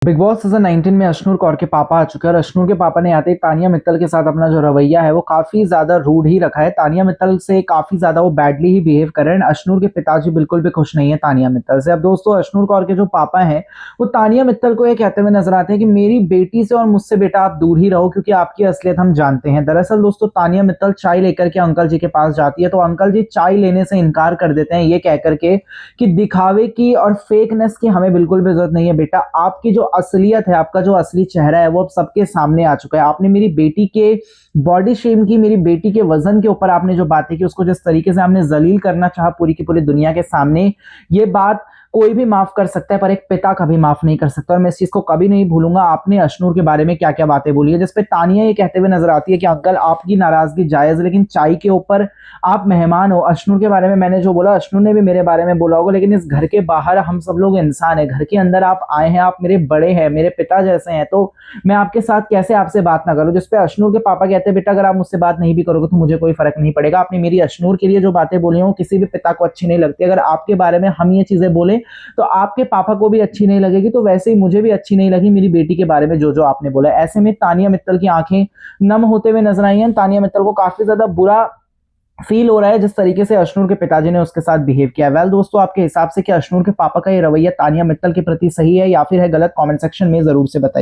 Big boss season 19 में अश्नूर कौर के पापा आ चुके हैं और अश्नूर के पापा ने आते ही तानिया मित्तल के साथ अपना जो रवैया है वो काफी ज्यादा रूड ही रखा है। तानिया मित्तल से काफी ज्यादा वो बैडली ही बिहेव कर रहे हैं। अश्नूर के पिताजी बिल्कुल भी खुश नहीं है तानिया मित्तल से। अब दोस्तों, अश्नूर कौर के जो पापा हैं वो तानिया मित्तल को ये कहते हुए नजर आते हैं कि मेरी बेटी से और मुझसे बेटा आप दूर ही रहो, क्योंकि आपकी असलियत हम जानते हैं। दरअसल दोस्तों, तानिया मित्तल चाय लेकर के अंकल जी के पास जाती है तो अंकल जी चाय लेने से इनकार कर देते हैं, ये कहकर के कि दिखावे की और फेकनेस की हमें बिल्कुल भी जरूरत नहीं है बेटा। आपकी जो असलियत है, आपका जो असली चेहरा है वो अब सबके सामने आ चुका है। आपने मेरी बेटी के बॉडी शेम की, मेरी बेटी के वजन के ऊपर आपने जो बातें की, उसको जिस तरीके से आपने जलील करना चाहा पूरी की पूरी दुनिया के सामने, ये बात कोई भी माफ कर सकता है पर एक पिता कभी माफ नहीं कर सकता। और मैं इस चीज को कभी नहीं भूलूंगा आपने अश्नूर के बारे में क्या क्या बातें बोली है, जिसपे तानिया ये कहते हुए नजर आती है कि अंकल आपकी नाराजगी जायज है, लेकिन चाय के ऊपर आप मेहमान हो। अश्नूर के बारे में मैंने जो बोला, अश्नूर ने भी मेरे बारे में बोला होगा, लेकिन इस घर के बाहर हम सब लोग इंसान है। घर के अंदर आप आए हैं, आप मेरे बड़े हैं, मेरे पिता जैसे हैं, तो मैं आपके साथ कैसे आपसे बात ना करूं। जिसपे अश्नूर के पापा कहते हैं बेटा अगर आप मुझसे बात नहीं भी करोगे तो मुझे कोई फर्क नहीं पड़ेगा। आपने मेरी अश्नूर के लिए जो बातें बोली हैं वो किसी भी पिता को अच्छी नहीं लगती। अगर आपके बारे में हम ये चीजें बोले तो आपके पापा को भी अच्छी नहीं लगेगी, तो वैसे ही मुझे भी अच्छी नहीं लगी मेरी बेटी के बारे में जो जो आपने बोला। ऐसे में तानिया मित्तल की आंखें नम होते हुए नजर आई हैं। तानिया मित्तल को काफी ज्यादा बुरा फील हो रहा है जिस तरीके से अश्नूर के पिताजी ने उसके साथ बिहेव किया। वेल दोस्तों, आपके हिसाब से क्या अश्नूर के पापा का ये रवैया तानिया मित्तल के प्रति सही है या फिर है गलत? कमेंट सेक्शन में जरूर से बताइए।